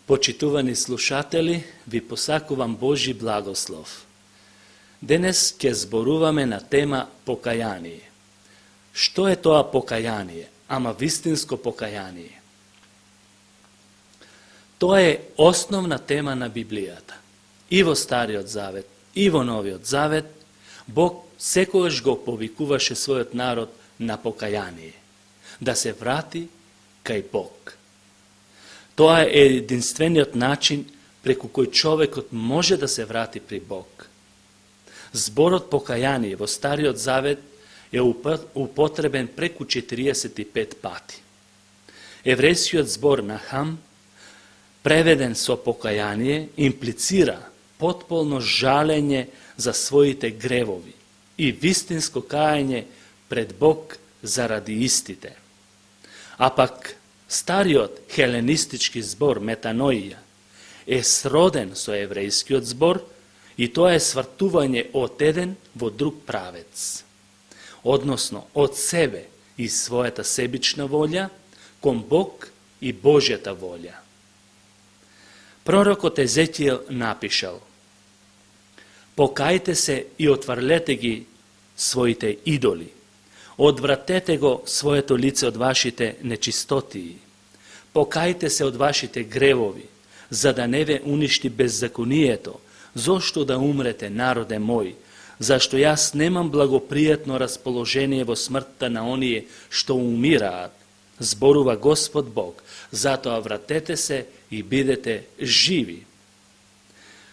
Почитувани слушатели, ви посакувам Божи благослов. Денес ќе зборуваме на тема покаяние. Што е тоа покаяние, ама вистинско покаяние? Тоа е основна тема на Библијата. И во Стариот Завет, и во Новиот Завет, Бог секогаш го повикуваше својот народ на покаяние, да се врати кај Бог. Тоа е единствениот начин преку кој човекот може да се врати при Бог. Зборот покаяние во Стариот Завет е употребен преку 45 пати. Еврејскиот збор нахам, преведен со покаяние, имплицира потполно жалење за своите гревови и вистинско кајање пред Бог заради истите. А пак стариот хеленистички збор метаноија е сроден со еврејскиот збор и тоа е свртување од еден во друг правец, односно од себе и својата себична волја кон Бог и Божјата волја. Пророкот Езекиел напишал: покајте се и отврлете ги своите идоли, одвратете го своето лице од вашите нечистотии, покајте се од вашите гревови, за да не ве уништи беззаконието, зошто да умрете, народе мој, зашто јас немам благопријатно расположение во смртта на оние што умираат, зборува Господ Бог, затоа вратете се и бидете живи.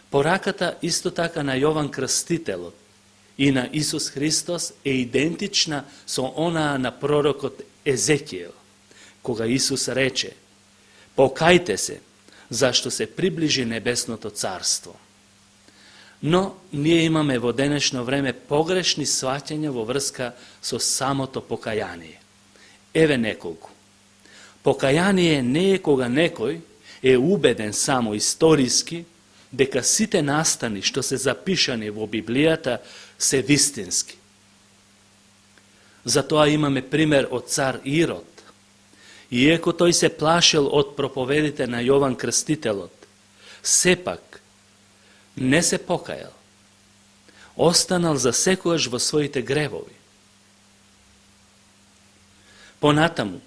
Пораката исто така на Јован Крстителот и на Исус Христос е идентична со онаа на пророкот Езекиел, кога Исус рече: покајте се, зашто се приближи небесното царство. Но ние имаме во денешно време погрешни сваќања во врска со самото покаяние. Еве неколку. Покаяние не е кога некој е убеден само историски дека сите настани што се запишани во Библијата се вистински. Затоа имаме пример од цар Ирод. Иако тој се плашел од проповедите на Јован Крстителот, сепак не се покајал. Останал за секојаш во своите гревови. Понатаму,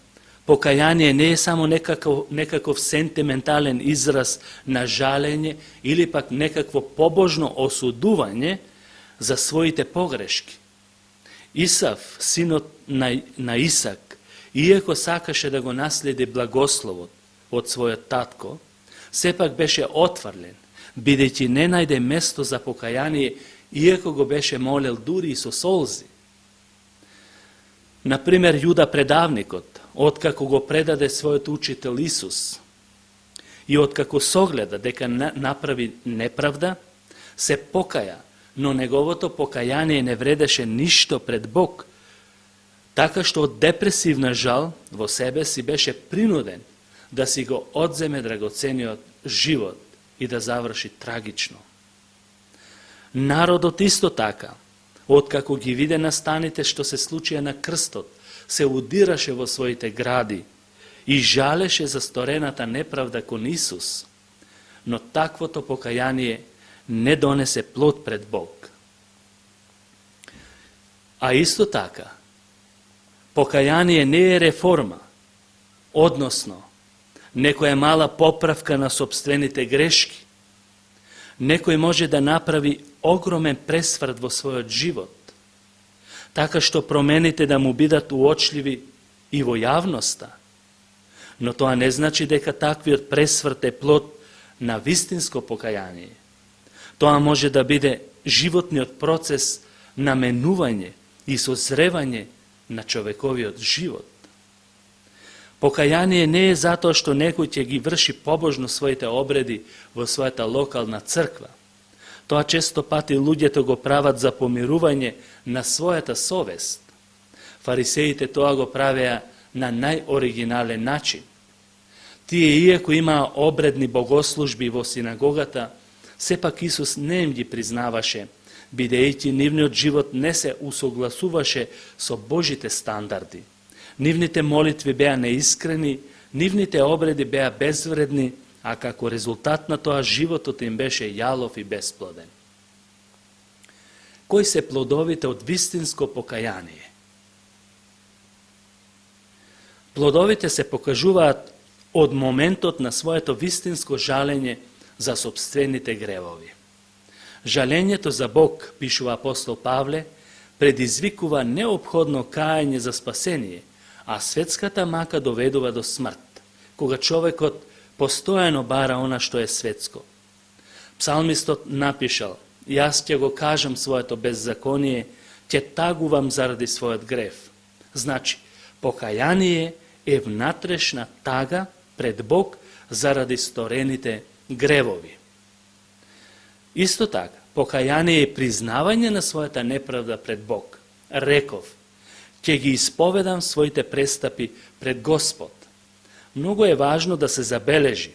покаяние не е само некаков сентиментален израз на жалење или пак некакво побожно осудување за своите погрешки. Исав, синот на Исак, иако сакаше да го наследи благословот од својот татко, сепак беше отврлен, бидејќи не најде место за покаяние, иако го беше молел дури и со солзи. Например, Јуда предавникот, откако го предаде својот учител Исус и откако согледа дека направи неправда, се покаја, но неговото покаяние не вредеше ништо пред Бог, така што од депресивна жал во себе си беше принуден да си го одземе драгоцениот живот и да заврши трагично. Народот исто така, откако ги виде настаните што се случија на крстот, се удираше во своите гради и жалеше за сторената неправда кон Исус, но таквото покаяние не донесе плод пред Бог. А исто така, покаяние не е реформа, односно, некоја мала поправка на собствените грешки. Некој може да направи огромен пресврт во својот живот, така што промените да му бидат уочливи и во јавноста. Но тоа не значи дека таквиот пресврт е плод на вистинско покаяние. Тоа може да биде животниот процес на менување и созревање на човековиот живот. Покаяние не е затоа што некој ќе ги врши побожно своите обреди во својата локална црква. Тоа често пати луѓето го прават за помирување на својата совест. Фарисеите тоа го правеа на најоригинален начин. Тие, иако имаа обредни богослужби во синагогата, сепак Исус не им ги признаваше, бидејќи нивниот живот не се усогласуваше со Божите стандарди. Нивните молитви беа неискрени, нивните обреди беа безвредни, а како резултат на тоа животот им беше јалов и бесплоден. Кои се плодовите од вистинско покаяние? Плодовите се покажуваат од моментот на своето вистинско жалење за сопствените гревови. Жалењето за Бог, пишува апостол Павле, предизвикува неопходно кајање за спасение, а светската мака доведува до смрт, кога човекот постојано бара она што е светско. Псалмистот напишал: јас ќе го кажам своето беззаконие, ќе тагувам заради својот грев. Значи, покаяние е внатрешна тага пред Бог заради сторените гревови. Исто така, покаяние е признавање на својата неправда пред Бог. Реков: ќе ги исповедам своите престапи пред Господ. Многу е важно да се забележи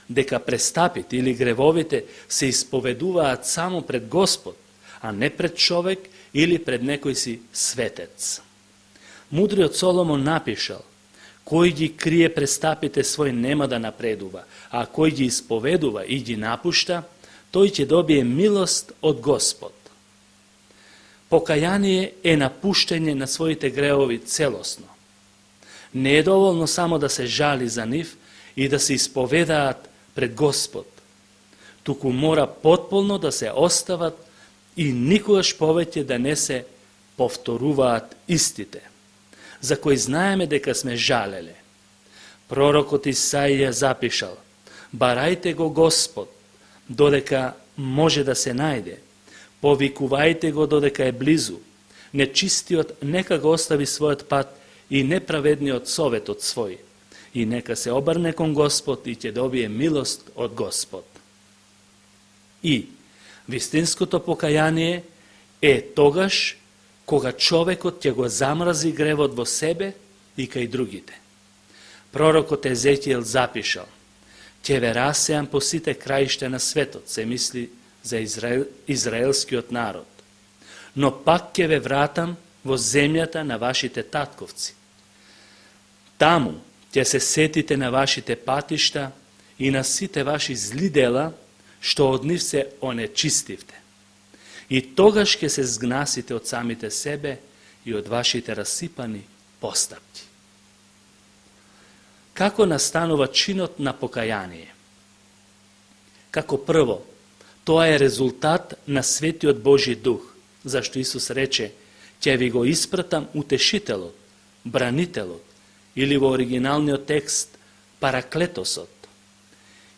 дека престапите или гревовите се исповедуваат само пред Господ, а не пред човек или пред некој си светец. Мудриот Соломон напишал: кој ги крие престапите свој нема да напредува, а кој ги исповедува и ги напушта, тој ќе добие милост од Господ. Покаяние е напуштање на своите гревови целосно. Не е доволно само да се жали за нив и да се исповедаат пред Господ, туку мора потполно да се остават и никогаш повеќе да не се повторуваат истите, за кои знаеме дека сме жалеле. Пророкот Исаија запишал: барајте го Господ, додека може да се најде, повикувајте го додека е близу, нечистиот нека го остави својот пат и неправедниот советот свој, и нека се обрне кон Господ и ќе добие милост од Господ. И вистинското покаяние е тогаш кога човекот ќе го замрази гревот во себе и кај другите. Пророкот Езекиел запишал: ќе ве расеам по сите краишта на светот, се мисли за израелскиот народ, но пак ќе ве вратам во земјата на вашите татковци. Таму ќе се сетите на вашите патишта и на сите ваши зли дела, што од нив се онечистивте. И тогаш ќе се згнасите од самите себе и од вашите расипани постапки. Како настанува чинот на покаяние? Како прво, тоа е резултат на Светиот Божи Дух, зашто Исус рече: ќе ви го испратам утешителот, бранителот, или во оригиналниот текст параклетосот.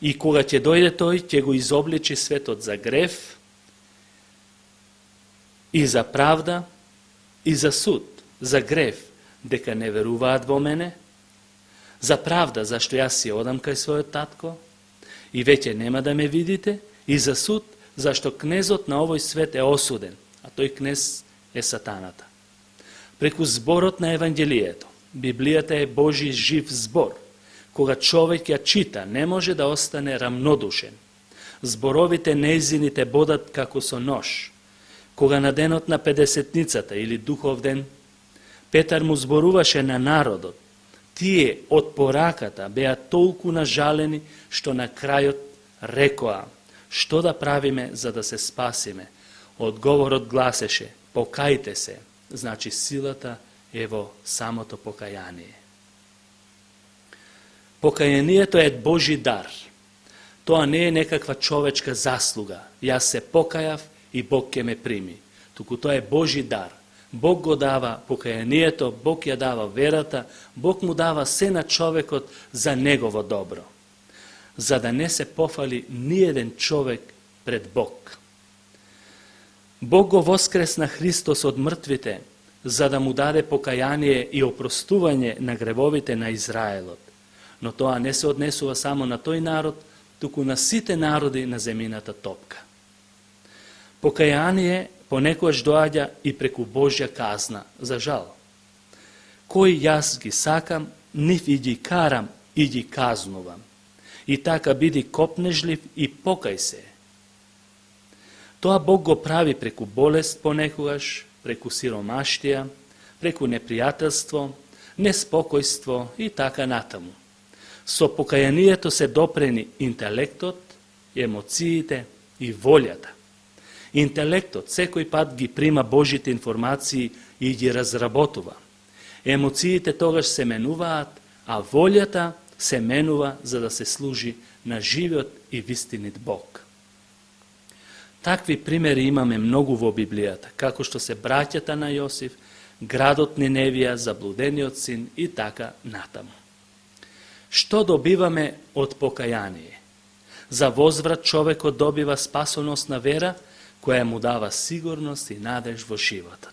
И кога ќе дојде тој, ќе го изобличи светот за грев и за правда и за суд. За грев, дека не веруваат во мене; за правда, зашто јас си одам кај својот татко и веќе нема да ме видите; и за суд, зашто кнезот на овој свет е осуден, а тој кнез е сатаната. Преку зборот на Евангелието, Библијата е Божи жив збор. Кога човек ја чита, не може да остане рамнодушен. Зборовите нејзините бодат како со нож. Кога на денот на Педесетницата или Духов ден, Петар му зборуваше на народот, тие од пораката беа толку нажалени, што на крајот рекоа: што да правиме за да се спасиме? Одговорот гласеше: покајте се. Значи силата е во самото покаяние. Покаянието е Божи дар. Тоа не е некаква човечка заслуга. Јас се покајав и Бог ќе ме прими. Туку тоа е Божи дар. Бог го дава покаянието, Бог ја дава верата, Бог му дава се на човекот за негово добро, за да не се пофали ниеден човек пред Бог. Бог го воскресна Христос од мртвите, за да му даде покаяние и опростување на гревовите на Израелот. Но тоа не се однесува само на тој народ, туку на сите народи на земјината топка. Покаяние понекогаш доаѓа и преку Божја казна, за жал. Кој јас ги сакам, нив и ги карам и ги казнувам. И така биди копнежлив и покај се. Тоа Бог го прави преку болест понекогаш, преку сиромаштија, преку непријателство, неспокојство и така натаму. Со покаянието се допрени интелектот, емоциите и волјата. Интелектот секој пат ги прима Божите информации и ги разработува. Емоциите тогаш се менуваат, а волјата се менува за да се служи на живиот и вистинит Бог. Такви примери имаме многу во Библијата, како што се браќата на Јосиф, градот Ниневија, заблудениот син и така натаму. Што добиваме од покаяние? За возврат човекот добива спасоносна вера, која му дава сигурност и надеж во животот.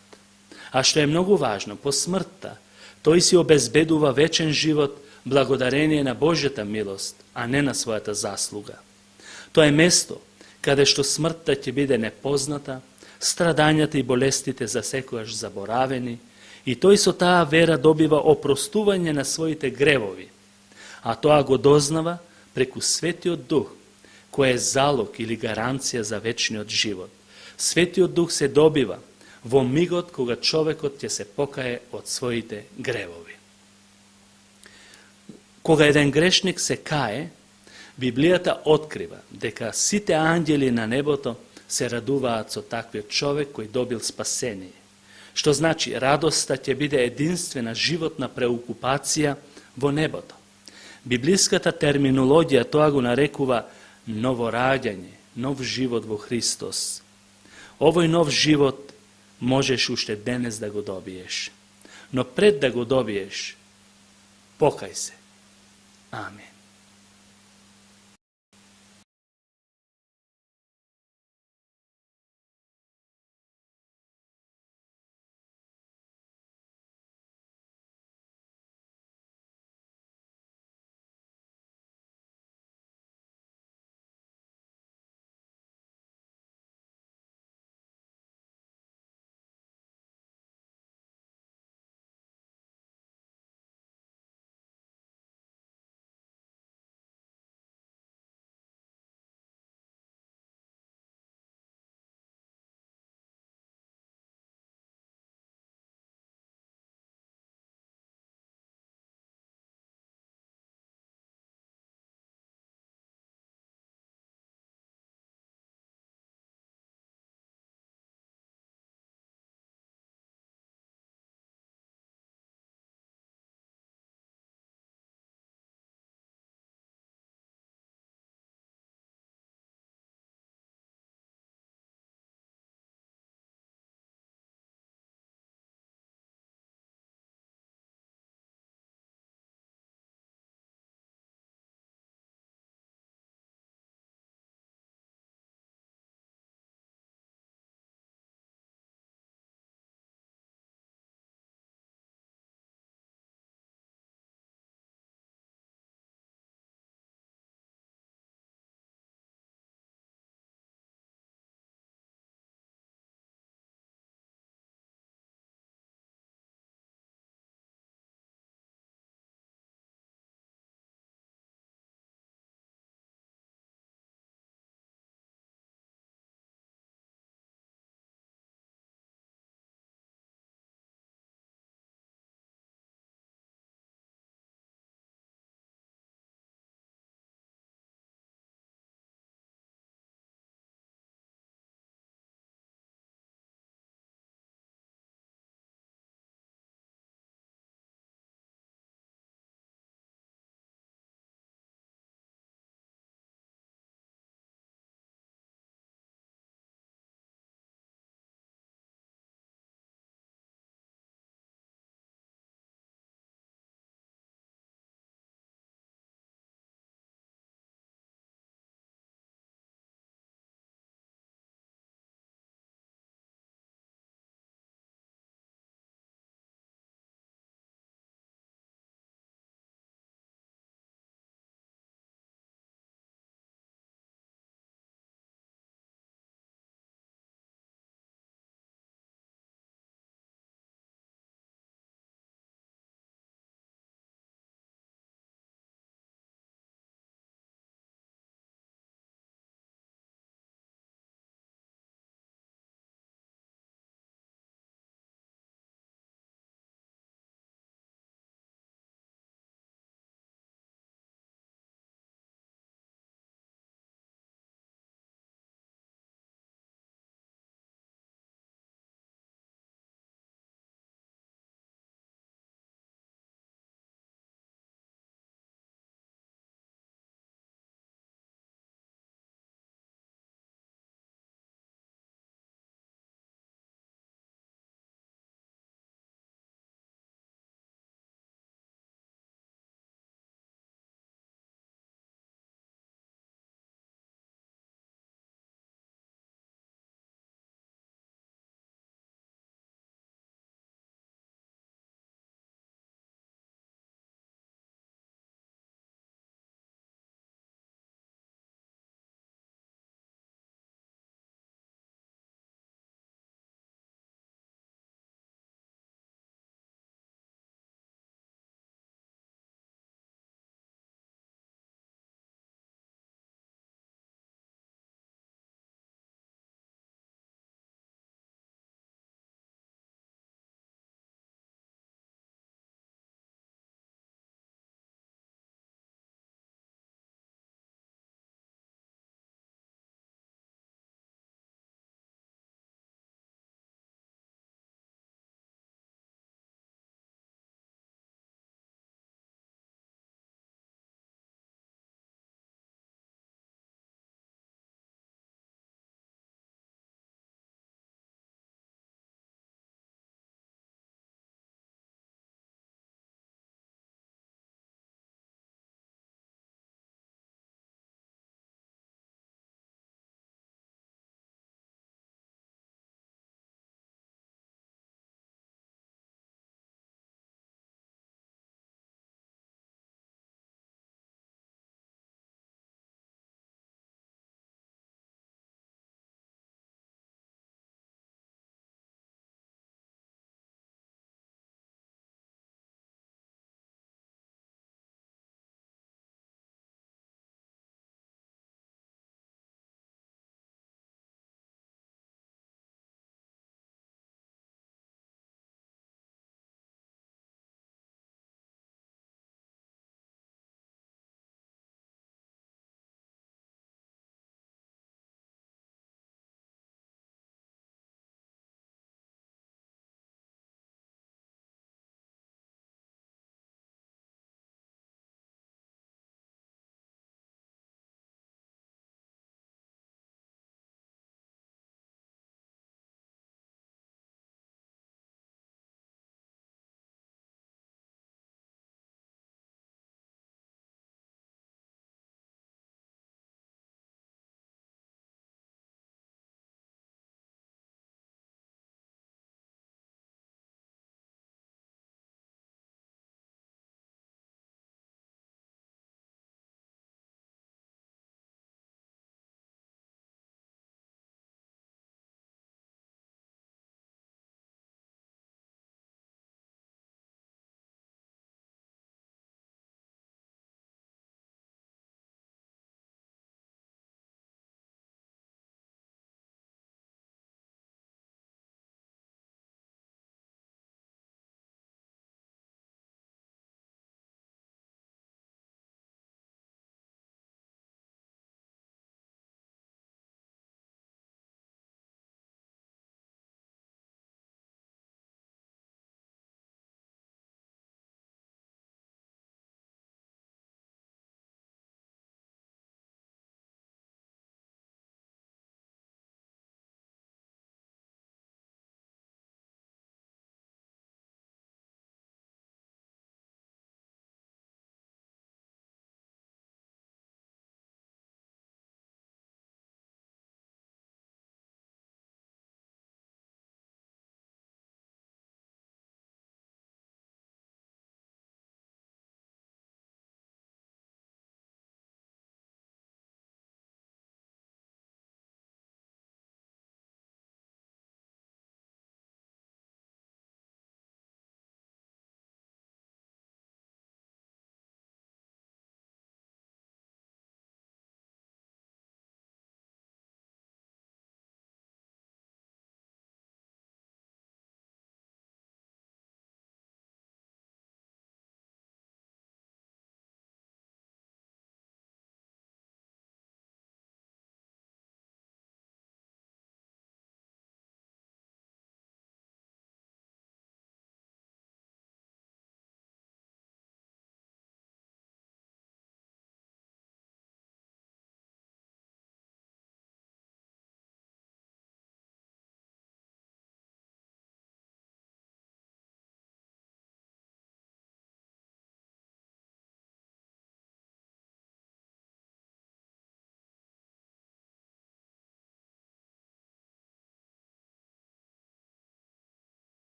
А што е многу важно, по смртта, тој си обезбедува вечен живот благодарение на Божјата милост, а не на својата заслуга. Тоа е место каде што смртта ќе биде непозната, страдањата и болестите за секојаш заборавени, и тој со таа вера добива опростување на своите гревови, а тоа го дознава преку Светиот Дух, кој е залог или гаранција за вечниот живот. Светиот Дух се добива во мигот кога човекот ќе се покае од своите гревови. Кога еден грешник се кае, Библијата открива дека сите ангели на небото се радуваат со таквиот човек кој добил спасение. Што значи радоста ќе биде единствена животна преокупација во небото. Библиската терминологија тоа го нарекува новораѓање, нов живот во Христос. Овој нов живот можеш уште денес да го добиеш. Но пред да го добиеш, покај се. Амин.